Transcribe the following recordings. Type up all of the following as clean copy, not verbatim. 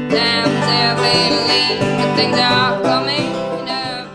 Times are lately, but things are coming up.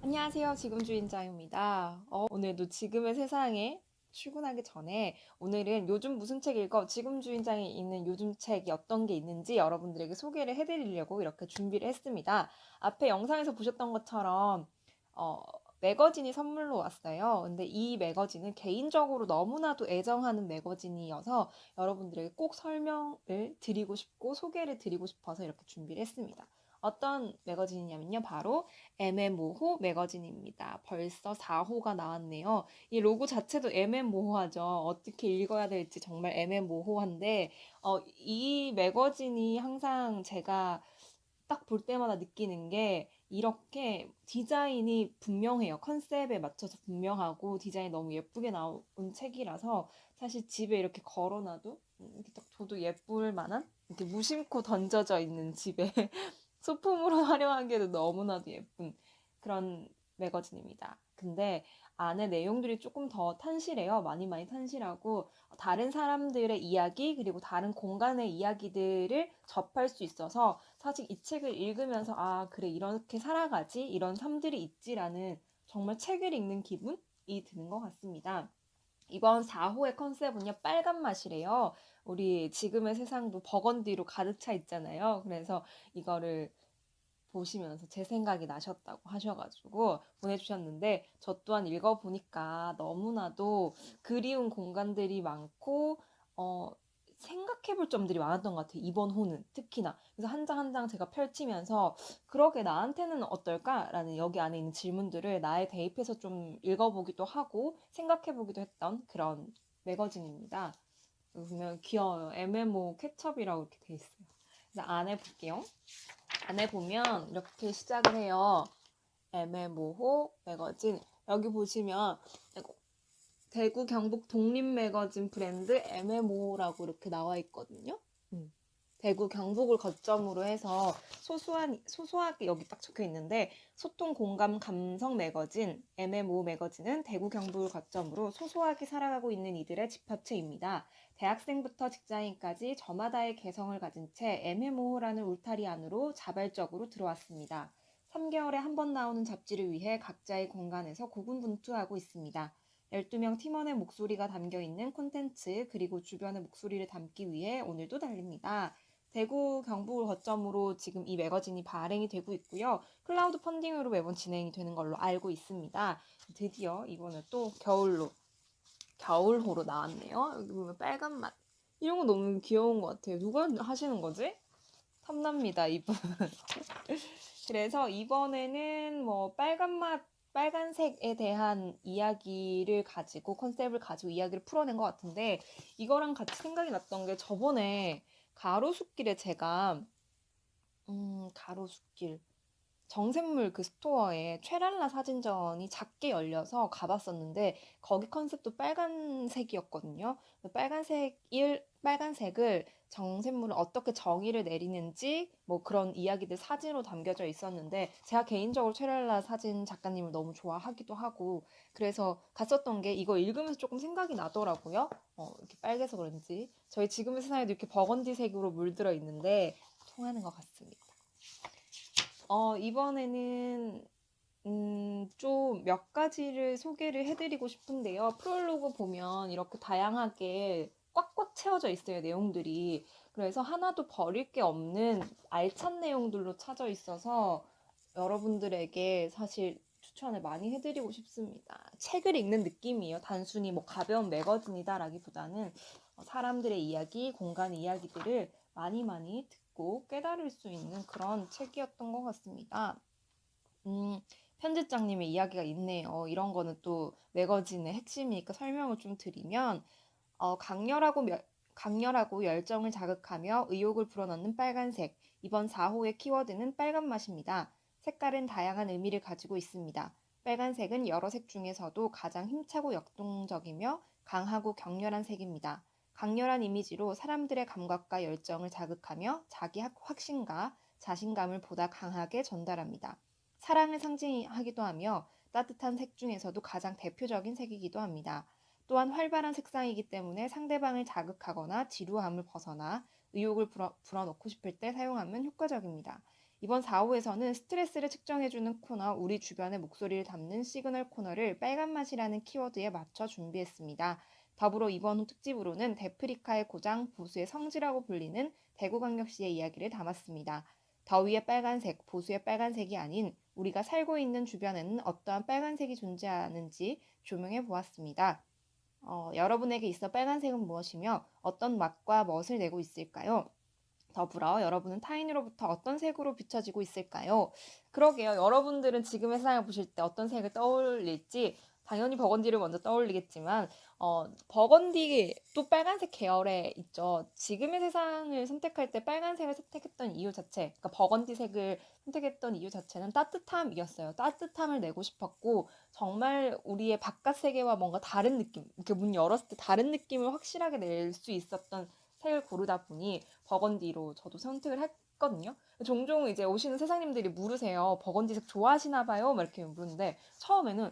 안녕하세요. 지금 주인장입니다. 오늘도 지금의 세상에 출근하기 전에 오늘은 요즘 무슨 책 읽어? 지금 주인장이 읽는 요즘 책이 어떤 게 있는지 여러분들에게 소개를 해드리려고 이렇게 준비를 했습니다. 앞에 영상에서 보셨던 것처럼 어, 매거진이 선물로 왔어요. 근데 이 매거진은 개인적으로 너무나도 애정하는 매거진이어서 여러분들에게 꼭 설명을 드리고 싶고 소개를 드리고 싶어서 이렇게 준비를 했습니다. 어떤 매거진이냐면요. 바로 MM모호 매거진입니다. 벌써 4호가 나왔네요. 이 로고 자체도 애매모호하죠. 어떻게 읽어야 될지 정말 애매모호한데 이 매거진이 항상 제가 딱 볼 때마다 느끼는 게 이렇게 디자인이 분명해요. 컨셉에 맞춰서 분명하고 디자인이 너무 예쁘게 나온 책이라서 사실 집에 이렇게 걸어놔도 이렇게 딱 줘도 예쁠 만한 이렇게 무심코 던져져 있는 집에 소품으로 활용하기에도 너무나도 예쁜 그런 매거진입니다. 근데 안에 내용들이 조금 더 탄실해요. 많이 많이 탄실하고 다른 사람들의 이야기 그리고 다른 공간의 이야기들을 접할 수 있어서 사실 이 책을 읽으면서 아 그래 이렇게 살아가지 이런 삶들이 있지라는 정말 책을 읽는 기분이 드는 것 같습니다. 이번 4호의 컨셉은요, 빨간 맛이래요. 우리 지금의 세상도 버건디로 가득 차 있잖아요. 그래서 이거를 보시면서 제 생각이 나셨다고 하셔가지고 보내주셨는데 저 또한 읽어보니까 너무나도 그리운 공간들이 많고 생각해볼 점들이 많았던 것 같아요. 이번 호는 특히나. 그래서 한 장 한 장 제가 펼치면서 그러게 나한테는 어떨까라는 여기 안에 있는 질문들을 나에 대입해서 좀 읽어보기도 하고 생각해보기도 했던 그런 매거진입니다. 보면 귀여워요. MMO 케첩이라고 이렇게 돼 있어요. 그래서 안에 볼게요. 안에 보면 이렇게 시작을 해요. 애매모호 매거진. 여기 보시면 대구 경북 독립 매거진 브랜드 애매모호라고 이렇게 나와 있거든요. 대구 경북을 거점으로 해서 소소하게 여기 딱 적혀 있는데 소통 공감 감성 매거진 MMO 매거진은 대구 경북을 거점으로 소소하게 살아가고 있는 이들의 집합체입니다. 대학생부터 직장인까지 저마다의 개성을 가진 채 MMO라는 울타리 안으로 자발적으로 들어왔습니다. 3개월에 한 번 나오는 잡지를 위해 각자의 공간에서 고군분투하고 있습니다. 12명 팀원의 목소리가 담겨있는 콘텐츠 그리고 주변의 목소리를 담기 위해 오늘도 달립니다. 대구 경북을 거점으로 지금 이 매거진이 발행이 되고 있고요. 클라우드 펀딩으로 매번 진행이 되는 걸로 알고 있습니다. 드디어 이번에 또 겨울호로 나왔네요. 여기 보면 빨간 맛. 이런 거 너무 귀여운 것 같아요. 누가 하시는 거지? 탐납니다, 이분. 그래서 이번에는 뭐 빨간색에 대한 이야기를 가지고 컨셉을 가지고 이야기를 풀어낸 것 같은데 이거랑 같이 생각이 났던 게 저번에 가로수길에 제가 가로수길 정샘물 그 스토어에 최랄라 사진전이 작게 열려서 가봤었는데 거기 컨셉도 빨간색이었거든요. 빨간색을 정샘물을 어떻게 정의를 내리는지 뭐 그런 이야기들 사진으로 담겨져 있었는데 제가 개인적으로 최랄라 사진 작가님을 너무 좋아하기도 하고 그래서 갔었던 게 이거 읽으면서 조금 생각이 나더라고요. 이렇게 빨개서 그런지 저희 지금의 세상에도 이렇게 버건디색으로 물들어 있는데 통하는 것 같습니다. 이번에는 좀 몇 가지를 소개를 해드리고 싶은데요. 프롤로그 보면 이렇게 다양하게 꽉꽉 채워져 있어요, 내용들이. 그래서 하나도 버릴 게 없는 알찬 내용들로 차져 있어서 여러분들에게 사실 추천을 많이 해드리고 싶습니다. 책을 읽는 느낌이에요. 단순히 뭐 가벼운 매거진이다라기보다는 사람들의 이야기, 공간 이야기들을 많이 많이 듣고 깨달을 수 있는 그런 책이었던 것 같습니다. 편집장님의 이야기가 있네요. 이런 거는 또 매거진의 핵심이니까 설명을 좀 드리면 강렬하고 열정을 자극하며 의욕을 불어넣는 빨간색. 이번 4호의 키워드는 빨간 맛입니다. 색깔은 다양한 의미를 가지고 있습니다. 빨간색은 여러 색 중에서도 가장 힘차고 역동적이며 강하고 격렬한 색입니다. 강렬한 이미지로 사람들의 감각과 열정을 자극하며 자기 확신과 자신감을 보다 강하게 전달합니다. 사랑을 상징하기도 하며 따뜻한 색 중에서도 가장 대표적인 색이기도 합니다. 또한 활발한 색상이기 때문에 상대방을 자극하거나 지루함을 벗어나 의욕을 불어넣고 싶을 때 사용하면 효과적입니다. 이번 4호에서는 스트레스를 측정해주는 코너 우리 주변의 목소리를 담는 시그널 코너를 빨간맛이라는 키워드에 맞춰 준비했습니다. 더불어 이번 호 특집으로는 데프리카의 고장 보수의 성지라고 불리는 대구광역시의 이야기를 담았습니다. 더위의 빨간색, 보수의 빨간색이 아닌 우리가 살고 있는 주변에는 어떠한 빨간색이 존재하는지 조명해 보았습니다. 여러분에게 있어 빨간색은 무엇이며 어떤 맛과 멋을 내고 있을까요? 더불어 여러분은 타인으로부터 어떤 색으로 비춰지고 있을까요? 그러게요. 여러분들은 지금의 세상을 보실 때 어떤 색을 떠올릴지 당연히 버건디를 먼저 떠올리겠지만 버건디 또 빨간색 계열에 있죠. 지금의 세상을 선택할 때 빨간색을 선택했던 이유 자체, 그러니까 버건디색을 선택했던 이유 자체는 따뜻함이었어요. 따뜻함을 내고 싶었고 정말 우리의 바깥 세계와 뭔가 다른 느낌, 이렇게 문 열었을 때 다른 느낌을 확실하게 낼 수 있었던 색을 고르다 보니 버건디로 저도 선택을 했거든요. 종종 이제 오시는 세상님들이 물으세요. 버건디색 좋아하시나 봐요? 막 이렇게 물는데 처음에는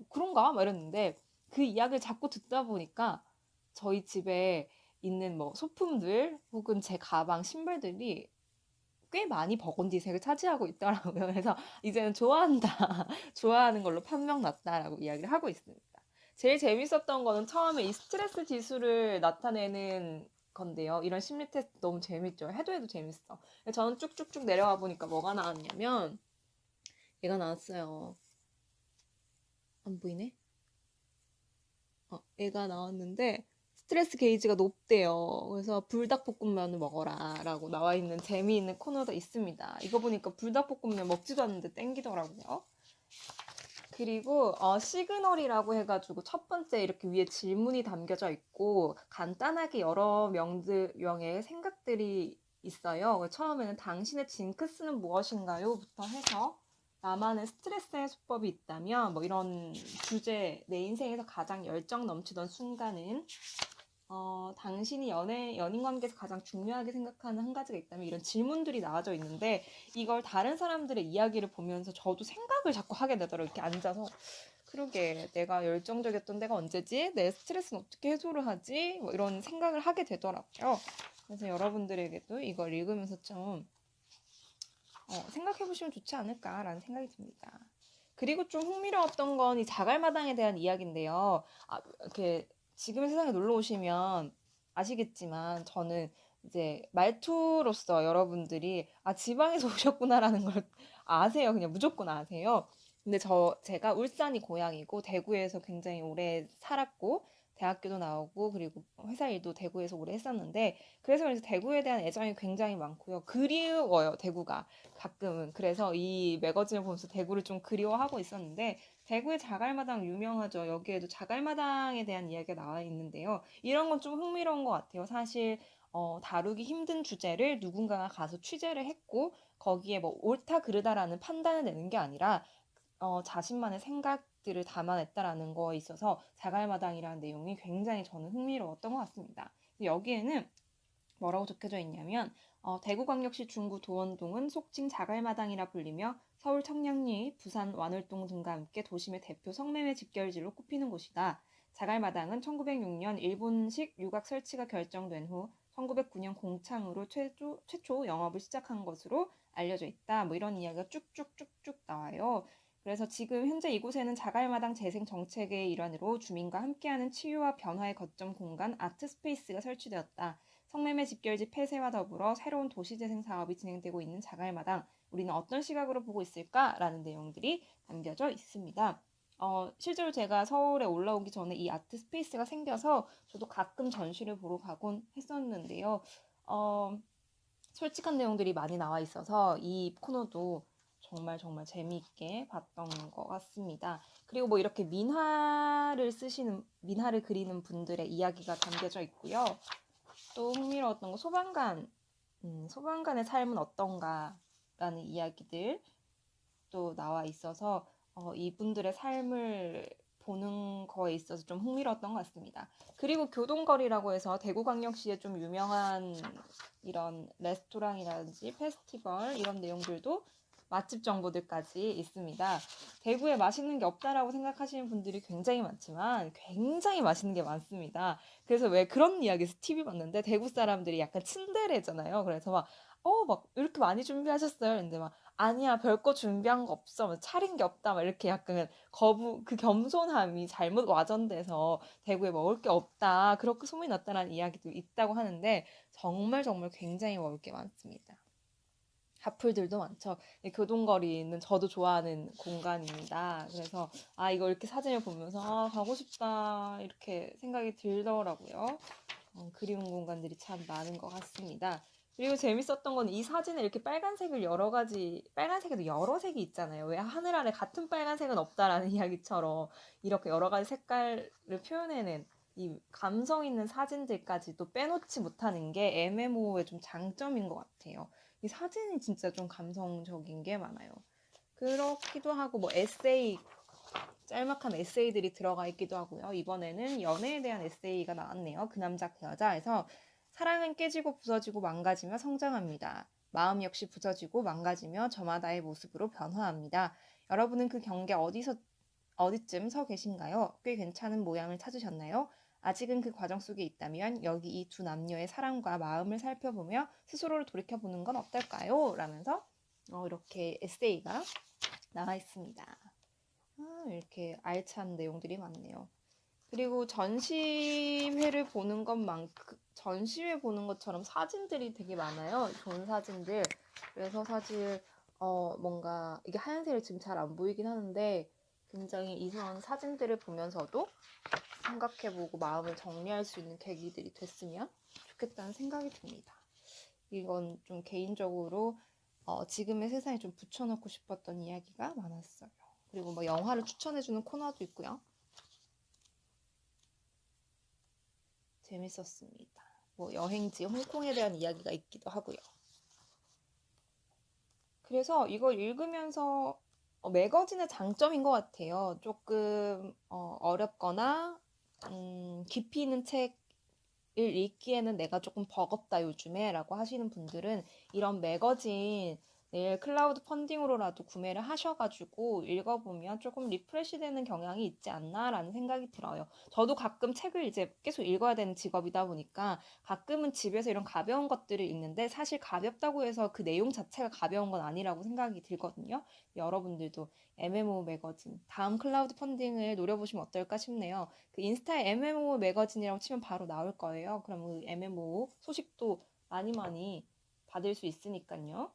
그런가? 막 이랬는데 그 이야기를 자꾸 듣다 보니까 저희 집에 있는 뭐 소품들 혹은 제 가방, 신발들이 꽤 많이 버건디색을 차지하고 있더라고요. 그래서 이제는 좋아한다, 좋아하는 걸로 판명 났다라고 이야기를 하고 있습니다. 제일 재밌었던 거는 처음에 이 스트레스 지수를 나타내는 건데요. 이런 심리 테스트 너무 재밌죠. 해도 재밌어. 저는 쭉쭉쭉 내려와 보니까 뭐가 나왔냐면 얘가 나왔어요. 안 보이네? 얘가 나왔는데 스트레스 게이지가 높대요. 그래서 불닭볶음면을 먹어라 라고 나와 있는 재미있는 코너도 있습니다. 이거 보니까 불닭볶음면 먹지도 않는데 땡기더라고요. 그리고 시그널이라고 해가지고 첫 번째 이렇게 위에 질문이 담겨져 있고 간단하게 여러 명의 생각들이 있어요. 처음에는 당신의 징크스는 무엇인가요? 부터 해서 나만의 스트레스 해소법이 있다면 뭐 이런 주제, 내 인생에서 가장 열정 넘치던 순간은 당신이 연인 관계에서 가장 중요하게 생각하는 한 가지가 있다면 이런 질문들이 나와져 있는데 이걸 다른 사람들의 이야기를 보면서 저도 생각을 자꾸 하게 되더라고요. 이렇게 앉아서 그러게 내가 열정적이었던 때가 언제지? 내 스트레스는 어떻게 해소를 하지? 뭐 이런 생각을 하게 되더라고요. 그래서 여러분들에게도 이걸 읽으면서 좀 생각해보시면 좋지 않을까라는 생각이 듭니다. 그리고 좀 흥미로웠던 건 이 자갈마당에 대한 이야기인데요. 이렇게 지금의 세상에 놀러 오시면 아시겠지만 저는 이제 말투로서 여러분들이 지방에서 오셨구나라는 걸 아세요. 그냥 무조건 아세요. 근데 제가 울산이 고향이고 대구에서 굉장히 오래 살았고 대학교도 나오고 그리고 회사 일도 대구에서 오래 했었는데 그래서 대구에 대한 애정이 굉장히 많고요. 그리워요, 대구가. 가끔은. 그래서 이 매거진을 보면서 대구를 좀 그리워하고 있었는데 대구의 자갈마당 유명하죠. 여기에도 자갈마당에 대한 이야기가 나와 있는데요. 이런 건 좀 흥미로운 것 같아요. 사실 다루기 힘든 주제를 누군가가 가서 취재를 했고 거기에 뭐 옳다 그르다라는 판단을 내는 게 아니라 자신만의 생각들을 담아냈다라는 거에 있어서 자갈마당이라는 내용이 굉장히 저는 흥미로웠던 것 같습니다. 여기에는 뭐라고 적혀져 있냐면 대구광역시 중구 도원동은 속칭 자갈마당이라 불리며 서울 청량리, 부산 완월동 등과 함께 도심의 대표 성매매 집결지로 꼽히는 곳이다. 자갈마당은 1906년 일본식 유곽 설치가 결정된 후 1909년 공창으로 최초 영업을 시작한 것으로 알려져 있다. 뭐 이런 이야기가 쭉쭉쭉쭉 나와요. 그래서 지금 현재 이곳에는 자갈마당 재생 정책의 일환으로 주민과 함께하는 치유와 변화의 거점 공간 아트 스페이스가 설치되었다. 성매매 집결지 폐쇄와 더불어 새로운 도시재생 사업이 진행되고 있는 자갈마당, 우리는 어떤 시각으로 보고 있을까라는 내용들이 담겨져 있습니다. 실제로 제가 서울에 올라오기 전에 이 아트 스페이스가 생겨서 저도 가끔 전시를 보러 가곤 했었는데요. 솔직한 내용들이 많이 나와 있어서 이 코너도 정말 정말 재미있게 봤던 것 같습니다. 그리고 뭐 이렇게 민화를 그리는 분들의 이야기가 담겨져 있고요. 또 흥미로웠던 거 소방관의 삶은 어떤가라는 이야기들 또 나와 있어서 이분들의 삶을 보는 거에 있어서 좀 흥미로웠던 것 같습니다. 그리고 교동거리라고 해서 대구광역시에 좀 유명한 이런 레스토랑이라든지 페스티벌 이런 내용들도 맛집 정보들까지 있습니다. 대구에 맛있는 게 없다라고 생각하시는 분들이 굉장히 많지만 굉장히 맛있는 게 많습니다. 그래서 왜 그런 이야기에서 TV 봤는데 대구 사람들이 약간 츤데레잖아요. 그래서 막 이렇게 많이 준비하셨어요. 근데 막 아니야 별거 준비한 거 없어. 뭐 차린 게 없다. 막 이렇게 약간 그 겸손함이 잘못 와전돼서 대구에 먹을 게 없다. 그렇게 소문이 났다는 이야기도 있다고 하는데 정말 정말 굉장히 먹을 게 많습니다. 핫플들도 많죠. 이 교동거리는 저도 좋아하는 공간입니다. 그래서 이거 이렇게 사진을 보면서 가고 싶다 이렇게 생각이 들더라고요. 그리운 공간들이 참 많은 것 같습니다. 그리고 재밌었던 건 이 사진에 이렇게 빨간색에도 여러 색이 있잖아요. 왜 하늘 아래 같은 빨간색은 없다라는 이야기처럼 이렇게 여러 가지 색깔을 표현해낸 이 감성 있는 사진들까지도 빼놓지 못하는 게 MMO의 좀 장점인 것 같아요. 이 사진이 진짜 좀 감성적인 게 많아요. 그렇기도 하고 뭐 짤막한 에세이들이 들어가 있기도 하고요. 이번에는 연애에 대한 에세이가 나왔네요. 그 남자 그 여자에서 사랑은 깨지고 부서지고 망가지며 성장합니다. 마음 역시 부서지고 망가지며 저마다의 모습으로 변화합니다. 여러분은 그 경계 어디쯤 서 계신가요? 꽤 괜찮은 모양을 찾으셨나요? 아직은 그 과정 속에 있다면 여기 이 두 남녀의 사랑과 마음을 살펴보며 스스로를 돌이켜보는 건 어떨까요? 라면서 이렇게 에세이가 나와 있습니다. 이렇게 알찬 내용들이 많네요. 그리고 전시회 보는 것처럼 사진들이 되게 많아요. 좋은 사진들. 그래서 사실 뭔가 이게 하얀색이 지금 잘 안 보이긴 하는데 굉장히 이런 사진들을 보면서도 생각해보고 마음을 정리할 수 있는 계기들이 됐으면 좋겠다는 생각이 듭니다. 이건 좀 개인적으로 지금의 세상에 좀 붙여넣고 싶었던 이야기가 많았어요. 그리고 뭐 영화를 추천해주는 코너도 있고요. 재밌었습니다. 뭐 여행지 홍콩에 대한 이야기가 있기도 하고요. 그래서 이걸 읽으면서 매거진의 장점인 것 같아요. 조금 어렵거나 깊이 있는 책을 읽기에는 내가 조금 버겁다 요즘에 라고 하시는 분들은 이런 매거진 내일 클라우드 펀딩으로라도 구매를 하셔가지고 읽어보면 조금 리프레시 되는 경향이 있지 않나라는 생각이 들어요. 저도 가끔 책을 이제 계속 읽어야 되는 직업이다 보니까 가끔은 집에서 이런 가벼운 것들을 읽는데 사실 가볍다고 해서 그 내용 자체가 가벼운 건 아니라고 생각이 들거든요. 여러분들도 MMO 매거진 다음 클라우드 펀딩을 노려보시면 어떨까 싶네요. 그 인스타에 MMO 매거진이라고 치면 바로 나올 거예요. 그럼 그 MMO 소식도 많이 많이 받을 수 있으니까요.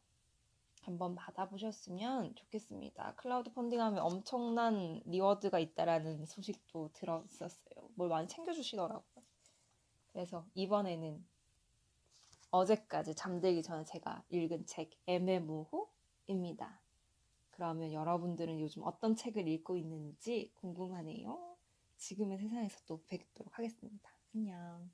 한번 받아보셨으면 좋겠습니다. 클라우드 펀딩하면 엄청난 리워드가 있다라는 소식도 들었었어요. 뭘 많이 챙겨주시더라고요. 그래서 이번에는 어제까지 잠들기 전에 제가 읽은 책 MMO입니다. 그러면 여러분들은 요즘 어떤 책을 읽고 있는지 궁금하네요. 지금의 세상에서 또 뵙도록 하겠습니다. 안녕.